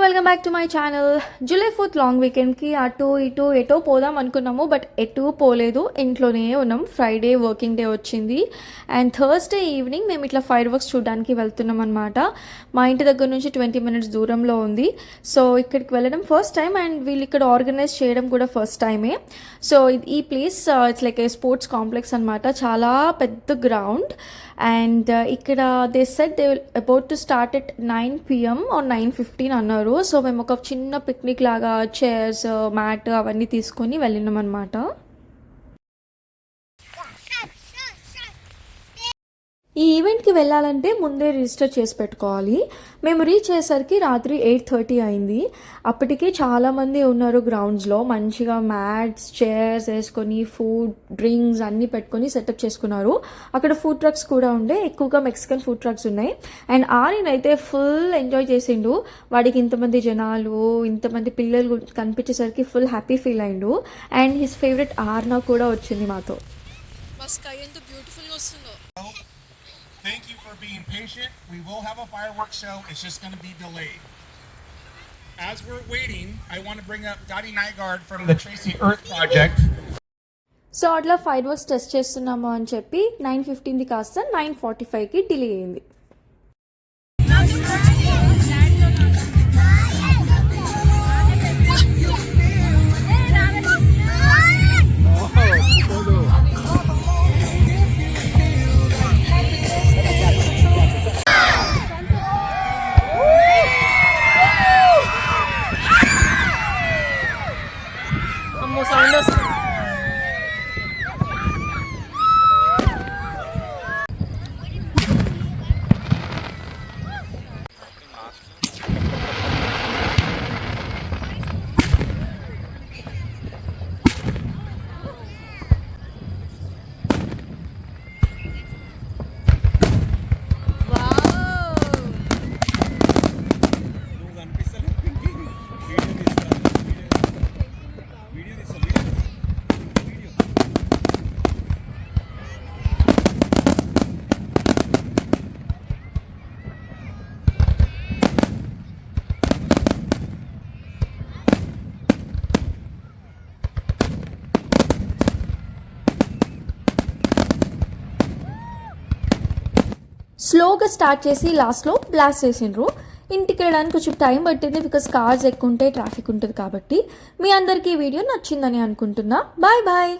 Welcome back to my channel. July 4th long వీకెండ్కి అటు ఇటు ఎటో పోదాం అనుకున్నాము, బట్ ఎటు పోలేదు, ఇంట్లోనే ఉన్నాం. ఫ్రైడే వర్కింగ్ డే వచ్చింది అండ్ థర్స్డే ఈవినింగ్ మేము ఇట్లా ఫైర్ వర్క్స్ చూడడానికి వెళ్తున్నాం అనమాట. మా ఇంటి దగ్గర నుంచి 20 minutes దూరంలో ఉంది. సో ఇక్కడికి వెళ్ళడం ఫస్ట్ టైం అండ్ వీళ్ళు ఇక్కడ ఆర్గనైజ్ చేయడం కూడా ఫస్ట్ టైమే. సో ఈ place it's like A sports complex అనమాట. చాలా పెద్ద గ్రౌండ్ అండ్ ఇక్కడ they said they will about to start at 9 PM or 9:15 అన్నారు. సో మేము ఒక చిన్న పిక్నిక్ లాగా చైర్స్, మ్యాట్ అవన్నీ తీసుకొని వెళ్ళినాం అనమాట. ఈ ఈవెంట్కి వెళ్ళాలంటే ముందే రిజిస్టర్ చేసి పెట్టుకోవాలి. మేము రీచ్ అయ్యేసరికి రాత్రి 8:30 అయింది. అప్పటికే చాలామంది ఉన్నారు గ్రౌండ్స్లో. మంచిగా మ్యాట్స్, చైర్స్ వేసుకొని ఫుడ్, డ్రింక్స్ అన్నీ పెట్టుకొని సెటప్ చేసుకున్నారు. అక్కడ ఫుడ్ ట్రక్స్ కూడా ఉండే, ఎక్కువగా మెక్సికన్ ఫుడ్ ట్రక్స్ ఉన్నాయి. అండ్ ఆర్యన్ అయితే ఫుల్ ఎంజాయ్ చేసిండు. వాడికి ఇంతమంది జనాలు, ఇంతమంది పిల్లలు కనిపించేసరికి ఫుల్ హ్యాపీ ఫీల్ అయిండు. అండ్ హిస్ ఫేవరెట్ ఆర్నా కూడా వచ్చింది మాతో. Thank you for being patient. We will have a fireworks show. It's just going to be delayed. As we're waiting, I want to bring up Dottie Nygaard from the Tracy Earth Project. So అట్లా fire works test చేస్తున్నాము అని చెప్పి 9:15 కాస్త 9:45కి delay అయింది. Sound వస్తుంది. స్లోగా start చేసి లాస్ట్లో బ్లాస్ట్ చేసిండ్రు. ఇంటికి వెళ్ళడానికి కొంచెం టైం పట్టింది, బికాస్ కార్స్ ఎక్కువ ఉంటే ట్రాఫిక్ ఉంటుంది కాబట్టి. మీ అందరికీ ఈ వీడియో నచ్చిందని అనుకుంటున్నా. Bye bye.